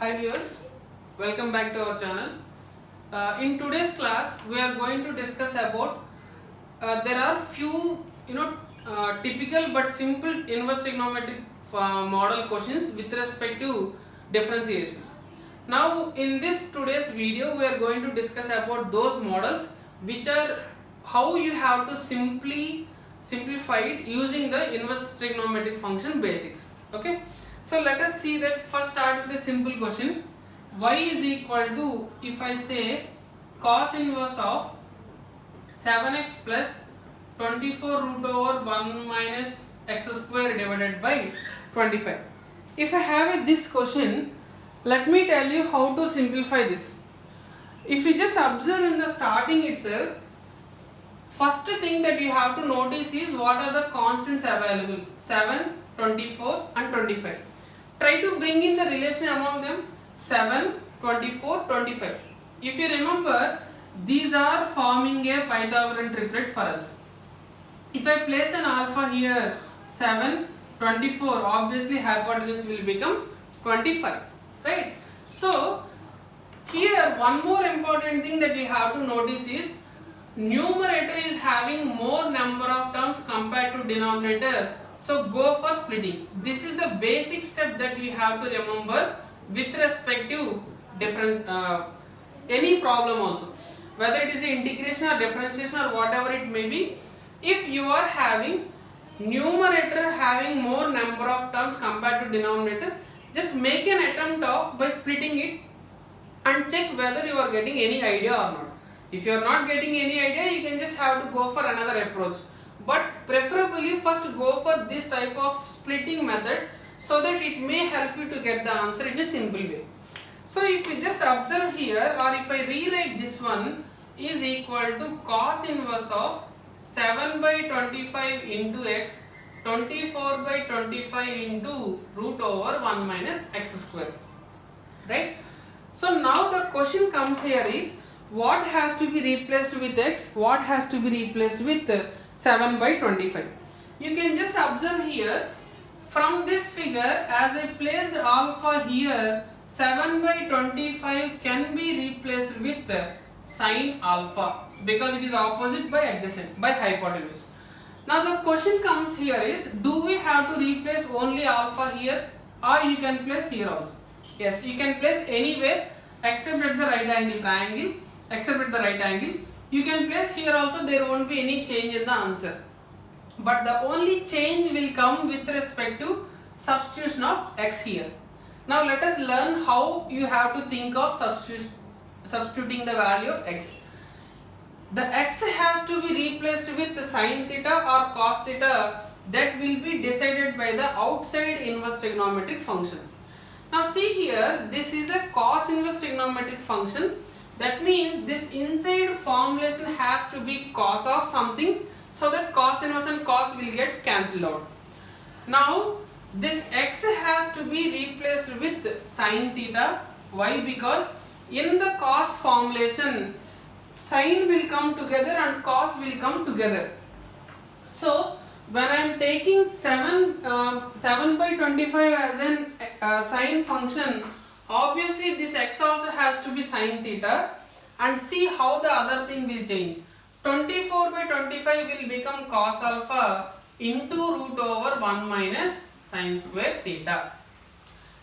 Hi viewers, welcome back to our channel. In today's class, we are going to discuss about there are few typical but simple inverse trigonometric model questions with respect to differentiation. Now in this today's video, we are going to discuss about those models which are how you have to simplify it using the inverse trigonometric function basics. Okay. So let us see that. First start with a simple question. Y is equal to, if I say cos inverse of 7x plus 24 root over 1 minus x square divided by 25. If I have this question, let me tell you how to simplify this. If you just observe in the starting itself, first thing that you have to notice is what are the constants available: 7, 24 and 25. Try to bring in the relation among them: 7, 24, 25. If you remember, these are forming a Pythagorean triplet for us. If I place an alpha here, 7, 24, obviously hypotenuse will become 25, right? So here one more important thing that we have to notice is numerator is having more number of terms compared to denominator. So go for splitting. This is the basic step that we have to remember with respect to any problem also. Whether it is integration or differentiation or whatever it may be, if you are having numerator having more number of terms compared to denominator, just make an attempt of by splitting it and check whether you are getting any idea or not. If you are not getting any idea, you can just have to go for another approach. But preferably first go for this type of splitting method so that it may help you to get the answer in a simple way. So if you just observe here, or if I rewrite this one, is equal to cos inverse of 7 by 25 into x, 24 by 25 into root over 1 minus x square, right? So now the question comes here is, what has to be replaced with x, what has to be replaced with 7 by 25. You can just observe here from this figure, as I placed alpha here, 7 by 25 can be replaced with sin alpha because it is opposite by adjacent by hypotenuse. Now the question comes here is, do we have to replace only alpha here, or you can place here also? Yes, you can place anywhere except at the right angle triangle, except at the right angle. You can place here also, there won't be any change in the answer. But the only change will come with respect to substitution of x here. Now let us learn how you have to think of substituting the value of x. The x has to be replaced with sin theta or cos theta. That will be decided by the outside inverse trigonometric function. Now see here, this is a cos inverse trigonometric function. That means this inside formulation has to be cos of something, so that cos inverse and cos will get cancelled out. Now this x has to be replaced with sin theta. Why? Because in the cos formulation, sin will come together and cos will come together. So when I am taking 7 by 25 as an sin function, obviously this x also has to be sin theta, and see how the other thing will change. 24 by 25 will become cos alpha into root over 1 minus sin square theta.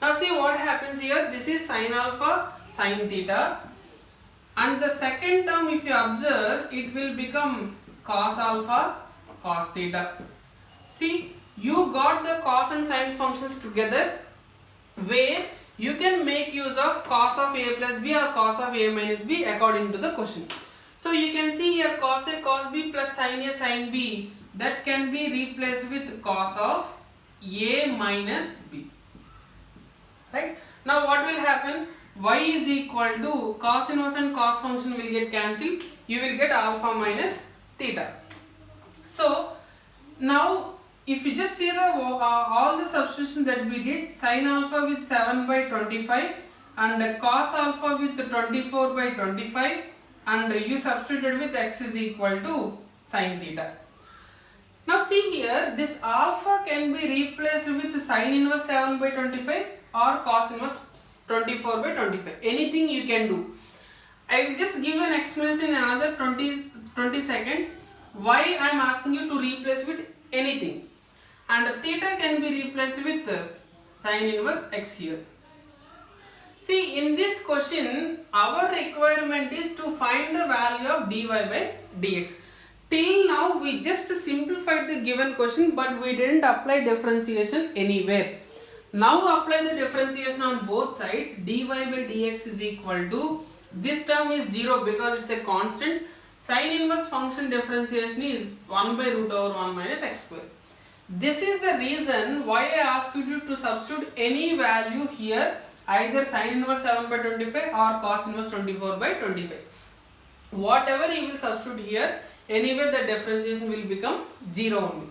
Now see what happens here. This is sin alpha, sin theta, and the second term, if you observe, it will become cos alpha, cos theta. See, you got the cos and sin functions together, where you can make use of cos of a plus b or cos of a minus b according to the question. So you can see here cos a cos b plus sin a sin b, that can be replaced with cos of a minus b, right? Now what will happen? Y is equal to cos inverse and cos function will get cancelled. You will get alpha minus theta. So now if you just see the all the substitutions that we did, sin alpha with 7 by 25 and cos alpha with 24 by 25, and you substituted with x is equal to sin theta. Now see here, this alpha can be replaced with sin inverse 7 by 25 or cos inverse 24 by 25. Anything you can do. I will just give an explanation in another 20 seconds why I am asking you to replace with anything. And theta can be replaced with sin inverse x here. See, in this question, our requirement is to find the value of dy by dx. Till now, we just simplified the given question, but we didn't apply differentiation anywhere. Now apply the differentiation on both sides. Dy by dx is equal to, this term is 0 because it's a constant. Sin inverse function differentiation is 1 by root over 1 minus x square. This is the reason why I asked you to substitute any value here, either sin inverse 7 by 25 or cos inverse 24 by 25. Whatever you will substitute here, anyway the differentiation will become 0 only.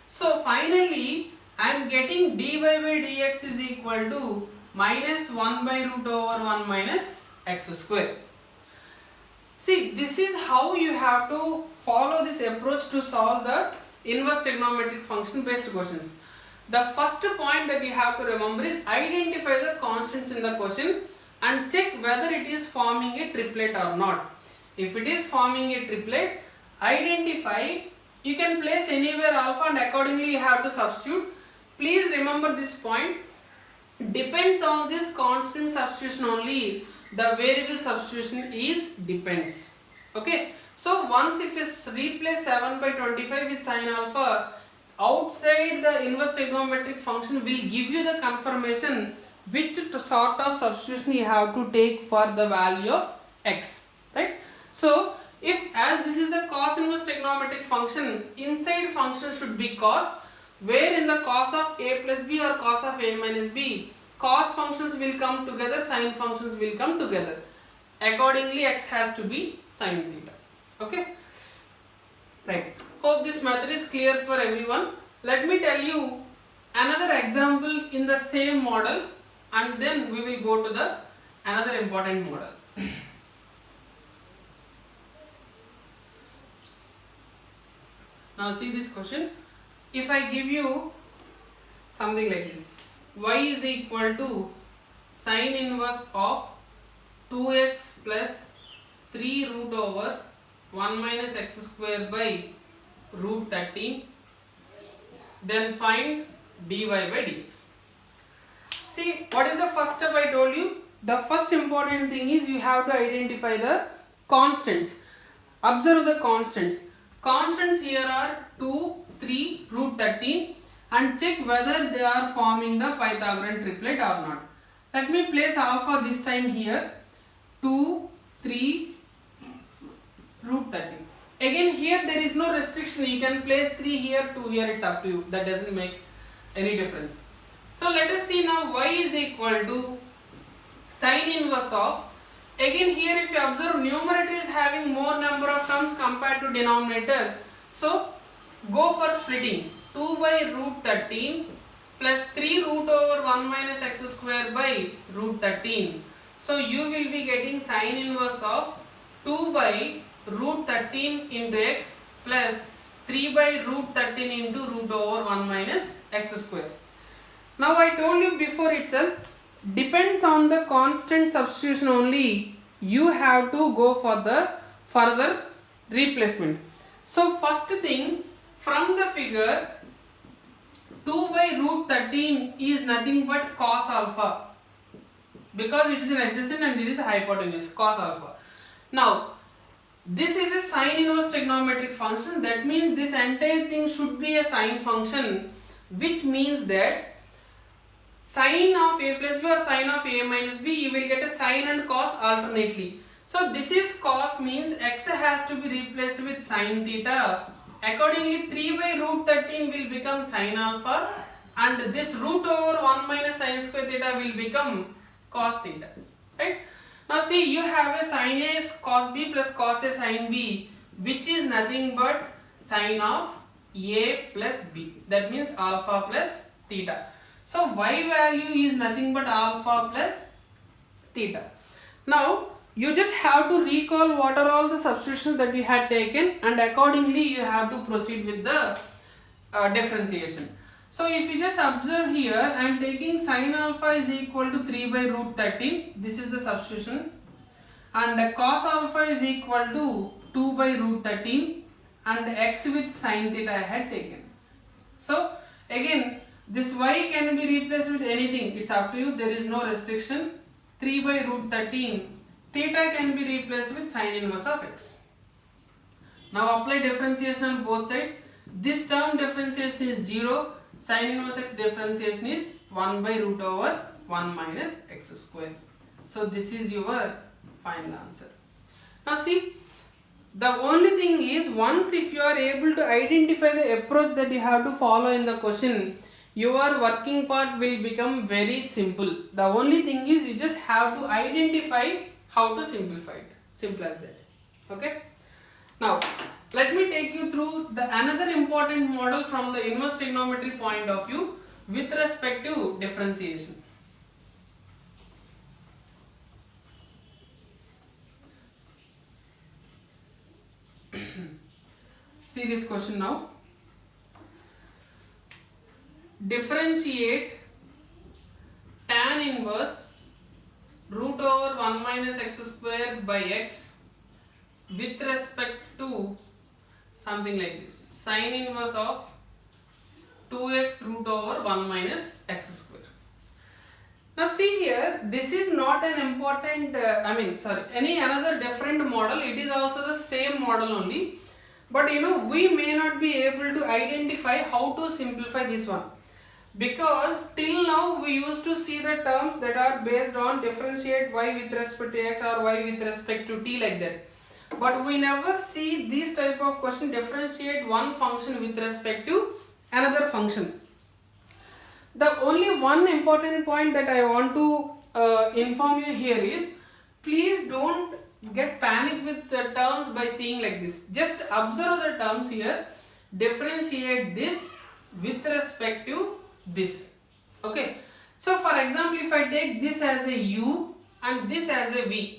So finally, I am getting dy by dx is equal to minus 1 by root over 1 minus x square. See, this is how you have to follow this approach to solve the inverse trigonometric function based questions. The first point that you have to remember is identify the constants in the question and check whether it is forming a triplet or not. If it is forming a triplet, identify, you can place anywhere alpha and accordingly you have to substitute. Please remember this point, depends on this constant substitution only, the variable substitution is depends. Okay, so once if you replace 7 by 25 with sin alpha, outside the inverse trigonometric function will give you the confirmation which sort of substitution you have to take for the value of x, right? So if, as this is the cos inverse trigonometric function, inside function should be cos, where in the cos of a plus b or cos of a minus b, cos functions will come together, sin functions will come together. Accordingly, x has to be sin theta. Okay, right. Hope this method is clear for everyone. Let me tell you another example in the same model, and then we will go to the another important model. Now see this question. If I give you something like this, y is equal to sin inverse of 2x plus 3 root over 1 minus x square by root 13, then find dy by dx. See, what is the first step I told you? The first important thing is you have to identify the constants. Observe the constants. Constants here are 2, 3, root 13, and check whether they are forming the Pythagorean triplet or not. Let me place alpha this time here, 2, 3, root 13. Again here there is no restriction, you can place 3 here, 2 here, it's up to you, that doesn't make any difference. So let us see now, y is equal to sin inverse of, again here if you observe numerator is having more number of terms compared to denominator, so go for splitting. 2 by root 13 plus 3 root over 1 minus x square by root 13. So you will be getting sin inverse of 2 by root 13 into x plus 3 by root 13 into root over 1 minus x square. Now I told you before itself, depends on the constant substitution only, you have to go for the further replacement. So first thing, from the figure, 2 by root 13 is nothing but cos alpha, because it is an adjacent and it is a hypotenuse, cos alpha. Now this is a sin inverse trigonometric function, that means this entire thing should be a sine function, which means that sin of a plus b or sin of a minus b, you will get a sin and cos alternately. So this is cos, means x has to be replaced with sin theta. Accordingly 3 by root 13 will become sin alpha, and this root over 1 minus sin square theta will become cos theta, right? Now see, you have a sin a cos b plus cos a sin b, which is nothing but sin of a plus b, that means alpha plus theta. So y value is nothing but alpha plus theta. Now you just have to recall what are all the substitutions that you had taken, and accordingly you have to proceed with the differentiation. So if you just observe here, I am taking sin alpha is equal to 3 by root 13. This is the substitution. And cos alpha is equal to 2 by root 13. And x with sin theta I had taken. So again, this y can be replaced with anything. It's up to you. There is no restriction. 3 by root 13. Theta can be replaced with sin inverse of x. Now apply differentiation on both sides. This term differentiation is 0. Sin inverse x differentiation is 1 by root over 1 minus x square. So this is your final answer. Now see, the only thing is, once if you are able to identify the approach that you have to follow in the question, your working part will become very simple. The only thing is, you just have to identify how to simplify it. Simple as that. Okay. Now let me take you through the another important model from the inverse trigonometry point of view with respect to differentiation. See this question now. Differentiate tan inverse root over 1 minus x square by x with respect to something like this. Sin inverse of 2x root over 1 minus x square. Now see here, this is not an important, any another different model. It is also the same model only. But we may not be able to identify how to simplify this one. Because till now we used to see the terms that are based on differentiate y with respect to x or y with respect to t like that. But we never see this type of question differentiate one function with respect to another function. The only one important point that I want to inform you here is, please don't get panic with the terms by seeing like this. Just observe the terms here. Differentiate this with respect to this. Okay. So for example, if I take this as a u and this as a v.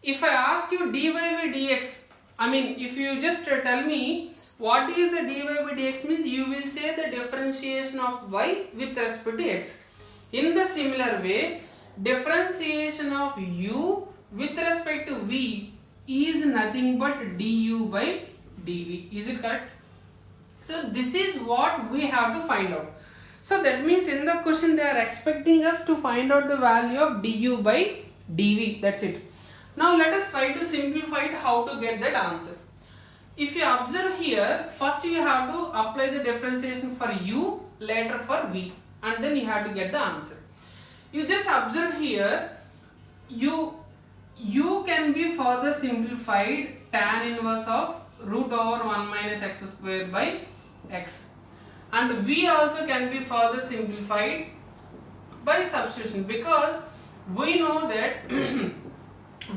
If I ask you dy by dx, if you just tell me what is the dy by dx means, you will say the differentiation of y with respect to x. In the similar way, differentiation of u with respect to v is nothing but du by dv. Is it correct? So this is what we have to find out. So that means in the question they are expecting us to find out the value of du by dv. That's it. Now let us try to simplify it, how to get that answer. If you observe here, first you have to apply the differentiation for u, later for v, and then you have to get the answer. You just observe here, u can be further simplified tan inverse of root over 1 minus x square by x, and v also can be further simplified by substitution, because we know that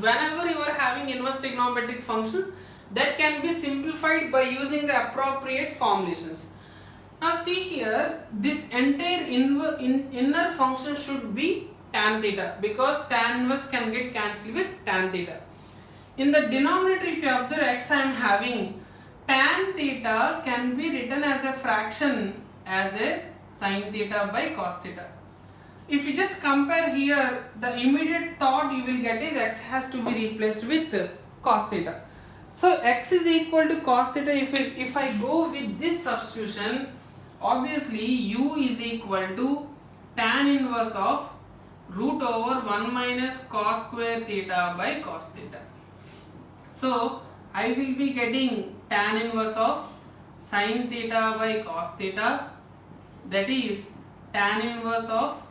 whenever you are having inverse trigonometric functions, that can be simplified by using the appropriate formulations. Now see here, this entire inner function should be tan theta, because tan inverse can get cancelled with tan theta. In the denominator, if you observe x, I am having tan theta can be written as a fraction as a sin theta by cos theta. If you just compare here, the immediate thought you will get is x has to be replaced with cos theta. So x is equal to cos theta. If I go with this substitution, obviously u is equal to tan inverse of root over 1 minus cos square theta by cos theta. So I will be getting tan inverse of sin theta by cos theta, that is tan inverse of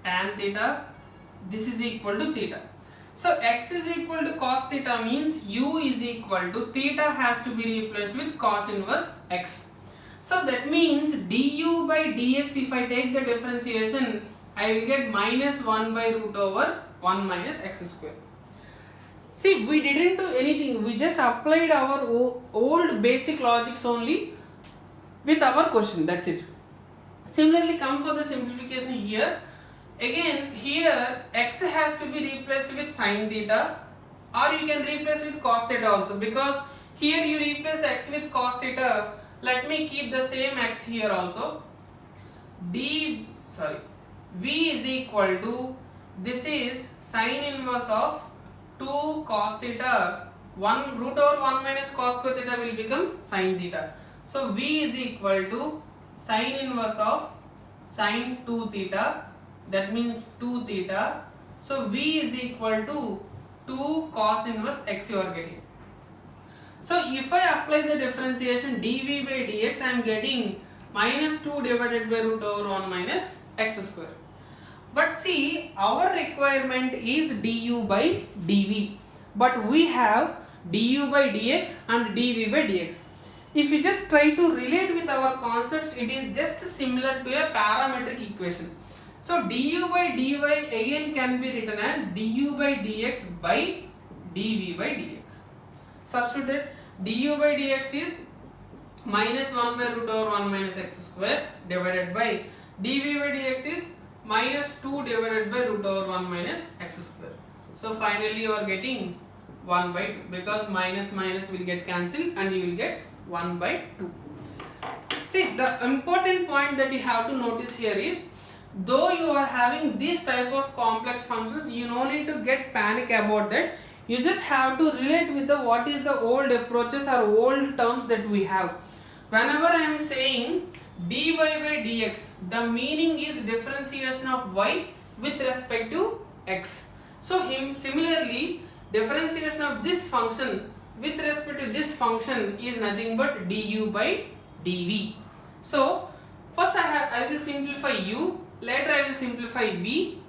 tan theta. This is equal to theta. So x is equal to cos theta means u is equal to theta has to be replaced with cos inverse x. So that means du by dx, if I take the differentiation, I will get minus 1 by root over 1 minus x square. See, we didn't do anything. We just applied our old basic logics only with our question. That's it. Similarly, come for the simplification here. Again, here x has to be replaced with sin theta, or you can replace with cos theta also, because here you replace x with cos theta. Let me keep the same x here also. V is equal to, this is sine inverse of 2 cos theta, 1 root over 1 minus cos square theta will become sin theta. So V is equal to sine inverse of sine 2 theta, that means 2 theta. So V is equal to 2 cos inverse x you are getting. So if I apply the differentiation dV by dx, I am getting minus 2 divided by root over 1 minus x square. But see, our requirement is du by dv, but we have du by dx and dv by dx. If you just try to relate with our concepts, it is just similar to a parametric equation. So du by dy again can be written as du by dx by dv by dx. Substitute that. Du by dx is minus 1 by root over 1 minus x square divided by dv by dx is minus 2 divided by root over 1 minus x square. So finally you are getting 1 by 2, because minus minus will get cancelled and you will get 1 by 2. See, the important point that you have to notice here is, though you are having this type of complex functions, you no need to get panic about that. You just have to relate with the what is the old approaches or old terms that we have. Whenever I am saying dy by dx, the meaning is differentiation of y with respect to x. So similarly, differentiation of this function with respect to this function is nothing but du by dv. So first I will simplify u, later I will simplify v.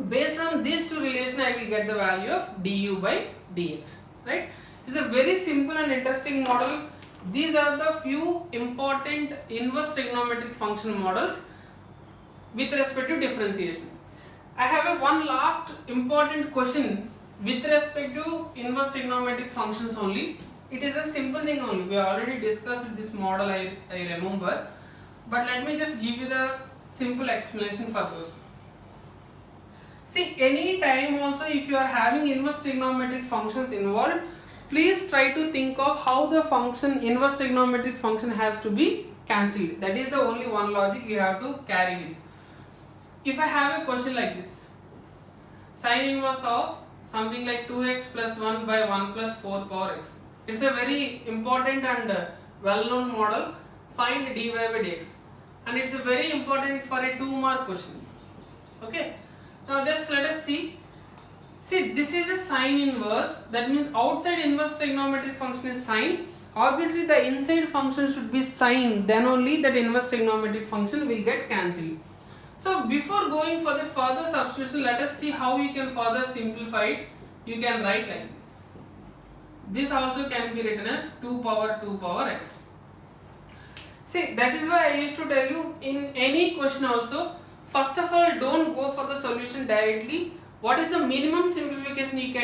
Based on these two relations, I will get the value of du by dx. Right? It's a very simple and interesting model. These are the few important inverse trigonometric function models with respect to differentiation. I have one last important question with respect to inverse trigonometric functions only. It is a simple thing only. We already discussed this model, I remember. But let me just give you the simple explanation for those. See, any time also if you are having inverse trigonometric functions involved, please try to think of how the function, inverse trigonometric function has to be cancelled. That is the only one logic you have to carry with. If I have a question like this, sine inverse of something like 2x plus 1 by 1 plus 4 power x. It's a very important and well-known model. Find dy by dx. And it's a very important for a 2-mark question. Okay. Now just let us see. See, this is a sine inverse. That means outside inverse trigonometric function is sine. Obviously the inside function should be sine. Then only that inverse trigonometric function will get cancelled. So before going for the further substitution, let us see how you can further simplify it. You can write like this. This also can be written as 2 power x. See, that is why I used to tell you in any question also, first of all, don't go for the solution directly. What is the minimum simplification you can